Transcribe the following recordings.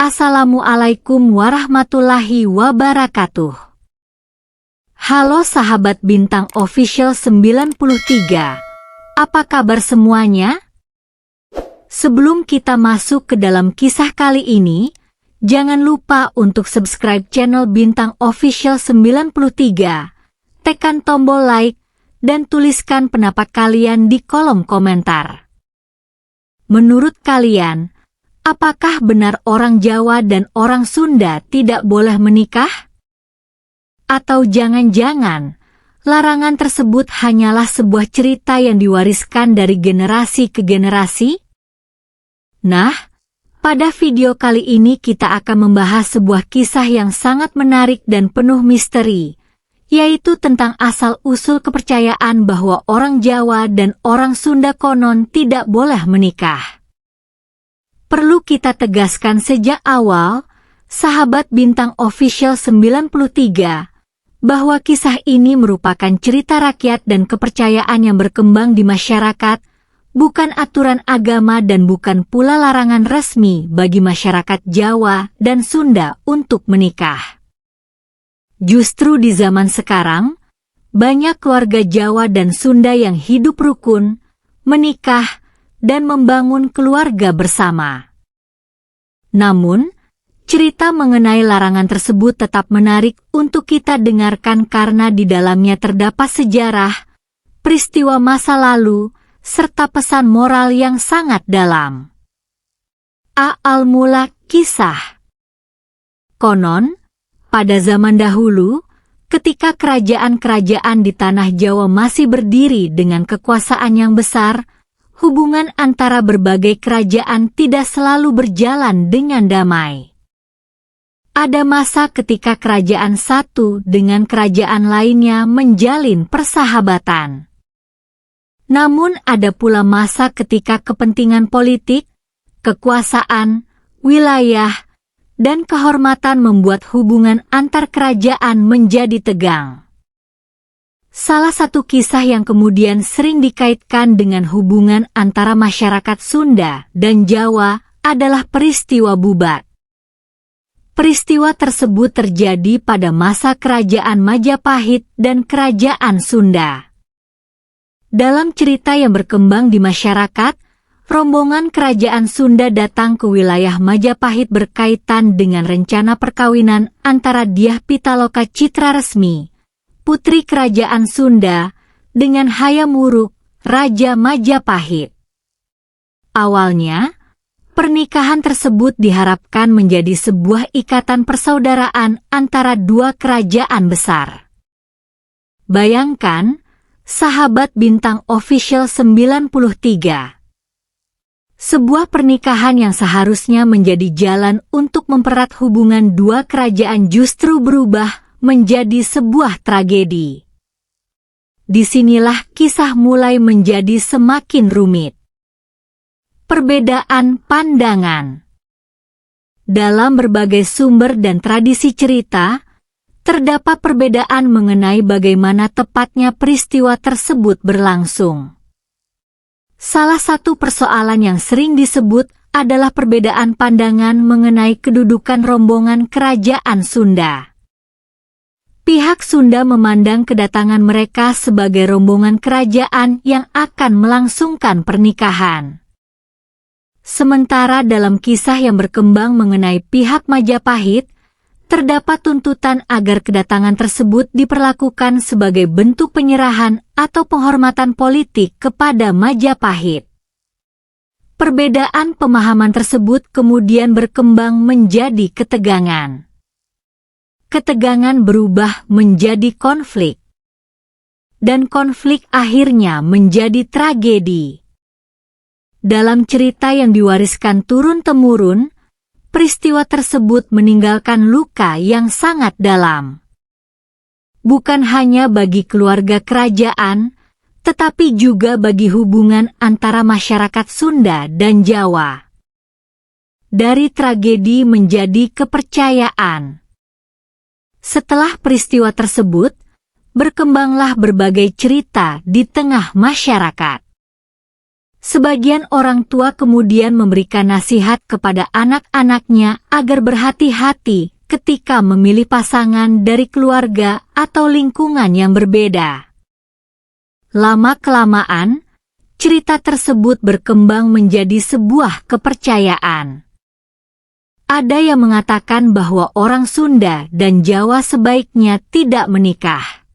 Assalamualaikum warahmatullahi wabarakatuh. Halo sahabat Bintang Official 93. Apa kabar semuanya? Sebelum kita masuk ke dalam kisah kali ini, jangan lupa untuk subscribe channel Bintang Official 93, tekan tombol like, dan tuliskan pendapat kalian di kolom komentar. Menurut kalian, apakah benar orang Jawa dan orang Sunda tidak boleh menikah? Atau jangan-jangan, larangan tersebut hanyalah sebuah cerita yang diwariskan dari generasi ke generasi? Nah, pada video kali ini kita akan membahas sebuah kisah yang sangat menarik dan penuh misteri, yaitu tentang asal-usul kepercayaan bahwa orang Jawa dan orang Sunda konon tidak boleh menikah. Perlu kita tegaskan sejak awal, sahabat Bintang Official 93, bahwa kisah ini merupakan cerita rakyat dan kepercayaan yang berkembang di masyarakat, bukan aturan agama dan bukan pula larangan resmi bagi masyarakat Jawa dan Sunda untuk menikah. Justru di zaman sekarang, banyak keluarga Jawa dan Sunda yang hidup rukun, menikah, dan membangun keluarga bersama. Namun, cerita mengenai larangan tersebut tetap menarik untuk kita dengarkan karena di dalamnya terdapat sejarah, peristiwa masa lalu, serta pesan moral yang sangat dalam. Awal mula kisah. Konon, pada zaman dahulu, ketika kerajaan-kerajaan di tanah Jawa masih berdiri dengan kekuasaan yang besar, hubungan antara berbagai kerajaan tidak selalu berjalan dengan damai. Ada masa ketika kerajaan satu dengan kerajaan lainnya menjalin persahabatan. Namun ada pula masa ketika kepentingan politik, kekuasaan, wilayah, dan kehormatan membuat hubungan antar kerajaan menjadi tegang. Salah satu kisah yang kemudian sering dikaitkan dengan hubungan antara masyarakat Sunda dan Jawa adalah peristiwa Bubat. Peristiwa tersebut terjadi pada masa Kerajaan Majapahit dan Kerajaan Sunda. Dalam cerita yang berkembang di masyarakat, rombongan Kerajaan Sunda datang ke wilayah Majapahit berkaitan dengan rencana perkawinan antara Dyah Pitaloka Citraresmi, putri Kerajaan Sunda, dengan Hayam Wuruk, Raja Majapahit. Awalnya, pernikahan tersebut diharapkan menjadi sebuah ikatan persaudaraan antara dua kerajaan besar. Bayangkan, sahabat Bintang Official 93. Sebuah pernikahan yang seharusnya menjadi jalan untuk mempererat hubungan dua kerajaan justru berubah menjadi sebuah tragedi. Disinilah kisah mulai menjadi semakin rumit. Perbedaan pandangan. Dalam berbagai sumber dan tradisi cerita, terdapat perbedaan mengenai bagaimana tepatnya peristiwa tersebut berlangsung. Salah satu persoalan yang sering disebut adalah perbedaan pandangan mengenai kedudukan rombongan Kerajaan Sunda. Pihak Sunda memandang kedatangan mereka sebagai rombongan kerajaan yang akan melangsungkan pernikahan. Sementara dalam kisah yang berkembang mengenai pihak Majapahit, terdapat tuntutan agar kedatangan tersebut diperlakukan sebagai bentuk penyerahan atau penghormatan politik kepada Majapahit. Perbedaan pemahaman tersebut kemudian berkembang menjadi ketegangan. Ketegangan berubah menjadi konflik. Dan konflik akhirnya menjadi tragedi. Dalam cerita yang diwariskan turun-temurun, peristiwa tersebut meninggalkan luka yang sangat dalam. Bukan hanya bagi keluarga kerajaan, tetapi juga bagi hubungan antara masyarakat Sunda dan Jawa. Dari tragedi menjadi kepercayaan. Setelah peristiwa tersebut, berkembanglah berbagai cerita di tengah masyarakat. Sebagian orang tua kemudian memberikan nasihat kepada anak-anaknya agar berhati-hati ketika memilih pasangan dari keluarga atau lingkungan yang berbeda. Lama-kelamaan, cerita tersebut berkembang menjadi sebuah kepercayaan. Ada yang mengatakan bahwa orang Sunda dan Jawa sebaiknya tidak menikah.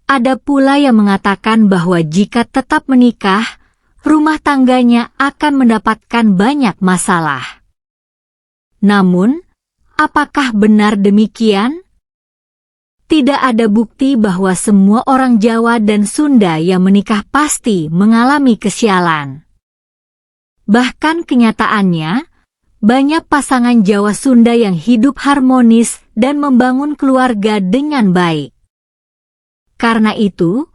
Ada pula yang mengatakan bahwa jika tetap menikah, rumah tangganya akan mendapatkan banyak masalah. Namun, apakah benar demikian? Tidak ada bukti bahwa semua orang Jawa dan Sunda yang menikah pasti mengalami kesialan. Bahkan kenyataannya, banyak pasangan Jawa Sunda yang hidup harmonis dan membangun keluarga dengan baik. Karena itu,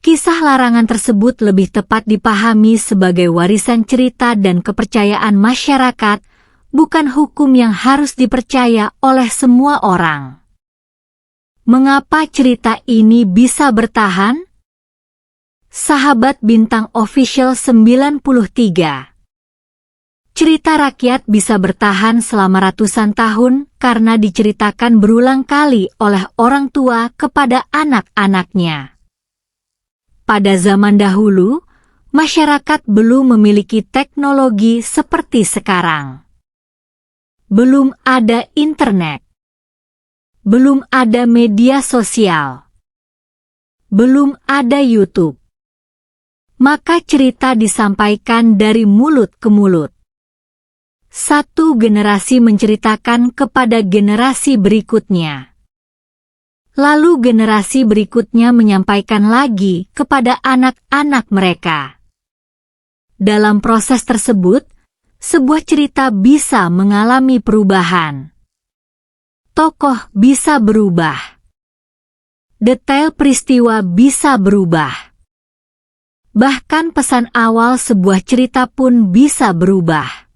kisah larangan tersebut lebih tepat dipahami sebagai warisan cerita dan kepercayaan masyarakat, bukan hukum yang harus dipercaya oleh semua orang. Mengapa cerita ini bisa bertahan? Sahabat Bintang Official 93. Cerita rakyat bisa bertahan selama ratusan tahun karena diceritakan berulang kali oleh orang tua kepada anak-anaknya. Pada zaman dahulu, masyarakat belum memiliki teknologi seperti sekarang. Belum ada internet. Belum ada media sosial. Belum ada YouTube. Maka cerita disampaikan dari mulut ke mulut. Satu generasi menceritakan kepada generasi berikutnya. Lalu generasi berikutnya menyampaikan lagi kepada anak-anak mereka. Dalam proses tersebut, sebuah cerita bisa mengalami perubahan. Tokoh bisa berubah. Detail peristiwa bisa berubah. Bahkan pesan awal sebuah cerita pun bisa berubah.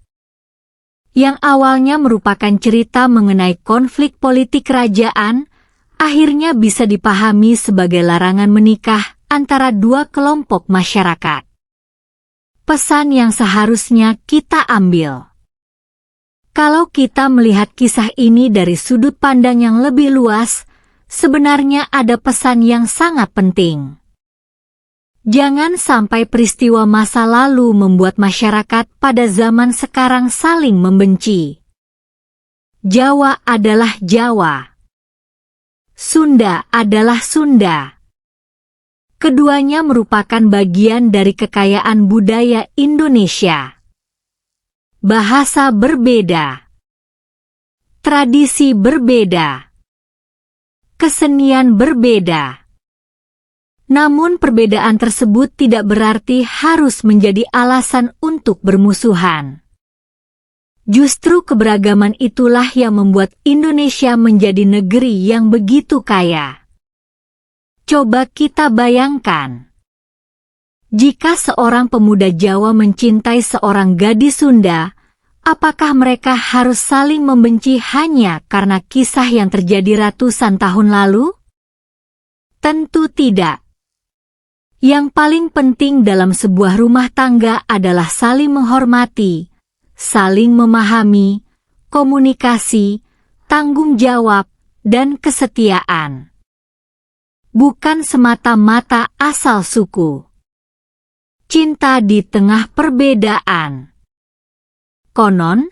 Yang awalnya merupakan cerita mengenai konflik politik kerajaan, akhirnya bisa dipahami sebagai larangan menikah antara dua kelompok masyarakat. Pesan yang seharusnya kita ambil. Kalau kita melihat kisah ini dari sudut pandang yang lebih luas, sebenarnya ada pesan yang sangat penting. Jangan sampai peristiwa masa lalu membuat masyarakat pada zaman sekarang saling membenci. Jawa adalah Jawa. Sunda adalah Sunda. Keduanya merupakan bagian dari kekayaan budaya Indonesia. Bahasa berbeda. Tradisi berbeda. Kesenian berbeda. Namun perbedaan tersebut tidak berarti harus menjadi alasan untuk bermusuhan. Justru keberagaman itulah yang membuat Indonesia menjadi negeri yang begitu kaya. Coba kita bayangkan. Jika seorang pemuda Jawa mencintai seorang gadis Sunda, apakah mereka harus saling membenci hanya karena kisah yang terjadi ratusan tahun lalu? Tentu tidak. Yang paling penting dalam sebuah rumah tangga adalah saling menghormati, saling memahami, komunikasi, tanggung jawab, dan kesetiaan. Bukan semata-mata asal suku. Cinta di tengah perbedaan. Konon,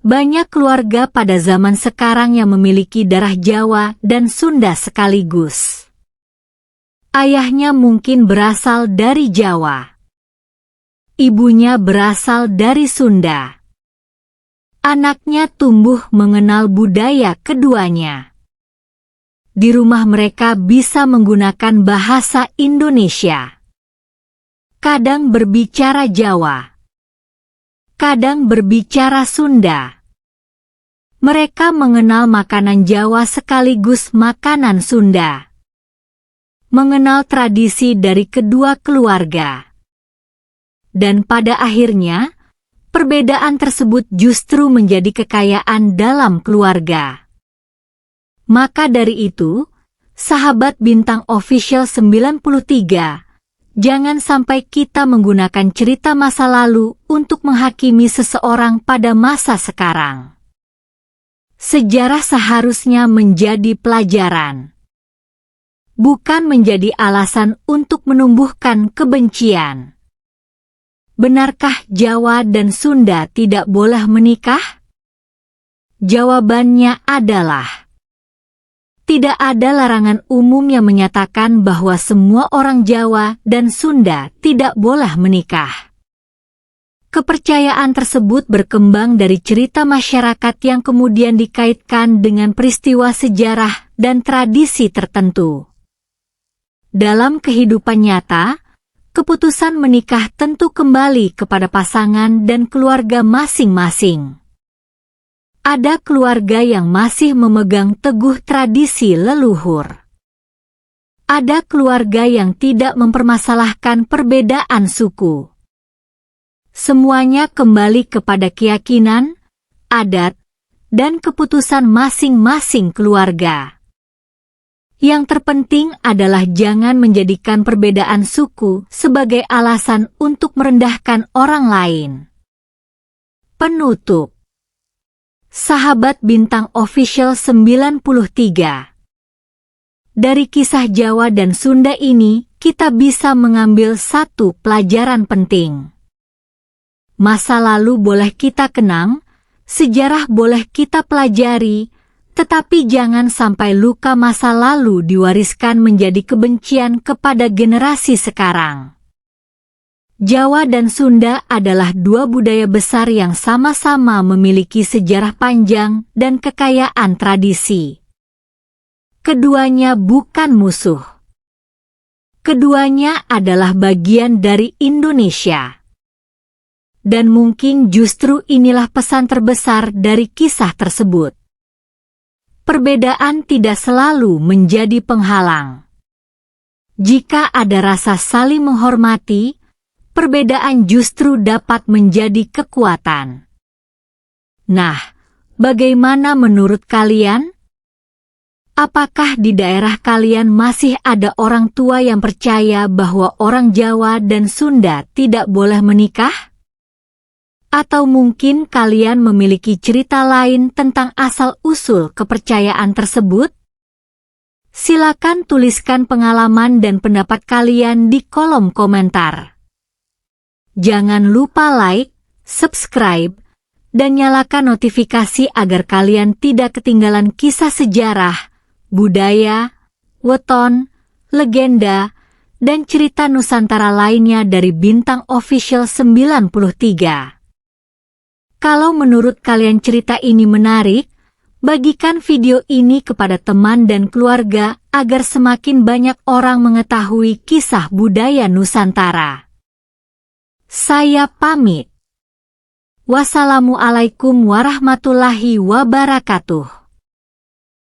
banyak keluarga pada zaman sekarang yang memiliki darah Jawa dan Sunda sekaligus. Ayahnya mungkin berasal dari Jawa. Ibunya berasal dari Sunda. Anaknya tumbuh mengenal budaya keduanya. Di rumah mereka bisa menggunakan bahasa Indonesia. Kadang berbicara Jawa. Kadang berbicara Sunda. Mereka mengenal makanan Jawa sekaligus makanan Sunda. Mengenal tradisi dari kedua keluarga. Dan pada akhirnya, perbedaan tersebut justru menjadi kekayaan dalam keluarga. Maka dari itu, sahabat Bintang Official 93, Jangan sampai kita menggunakan cerita masa lalu untuk menghakimi seseorang pada masa sekarang. Sejarah seharusnya menjadi pelajaran, bukan menjadi alasan untuk menumbuhkan kebencian. Benarkah Jawa dan Sunda tidak boleh menikah? Jawabannya adalah tidak ada larangan umum yang menyatakan bahwa semua orang Jawa dan Sunda tidak boleh menikah. Kepercayaan tersebut berkembang dari cerita masyarakat yang kemudian dikaitkan dengan peristiwa sejarah dan tradisi tertentu. Dalam kehidupan nyata, keputusan menikah tentu kembali kepada pasangan dan keluarga masing-masing. Ada keluarga yang masih memegang teguh tradisi leluhur. Ada keluarga yang tidak mempermasalahkan perbedaan suku. Semuanya kembali kepada keyakinan, adat, dan keputusan masing-masing keluarga. Yang terpenting adalah jangan menjadikan perbedaan suku sebagai alasan untuk merendahkan orang lain. Penutup. Sahabat Bintang Official 93. Dari kisah Jawa dan Sunda ini, kita bisa mengambil satu pelajaran penting. Masa lalu boleh kita kenang, sejarah boleh kita pelajari, tetapi jangan sampai luka masa lalu diwariskan menjadi kebencian kepada generasi sekarang. Jawa dan Sunda adalah dua budaya besar yang sama-sama memiliki sejarah panjang dan kekayaan tradisi. Keduanya bukan musuh. Keduanya adalah bagian dari Indonesia. Dan mungkin justru inilah pesan terbesar dari kisah tersebut. Perbedaan tidak selalu menjadi penghalang. Jika ada rasa saling menghormati, perbedaan justru dapat menjadi kekuatan. Nah, bagaimana menurut kalian? Apakah di daerah kalian masih ada orang tua yang percaya bahwa orang Jawa dan Sunda tidak boleh menikah? Atau mungkin kalian memiliki cerita lain tentang asal-usul kepercayaan tersebut? Silakan tuliskan pengalaman dan pendapat kalian di kolom komentar. Jangan lupa like, subscribe, dan nyalakan notifikasi agar kalian tidak ketinggalan kisah sejarah, budaya, weton, legenda, dan cerita Nusantara lainnya dari Bintang Official 93. Kalau menurut kalian cerita ini menarik, bagikan video ini kepada teman dan keluarga agar semakin banyak orang mengetahui kisah budaya Nusantara. Saya pamit. Wassalamualaikum warahmatullahi wabarakatuh.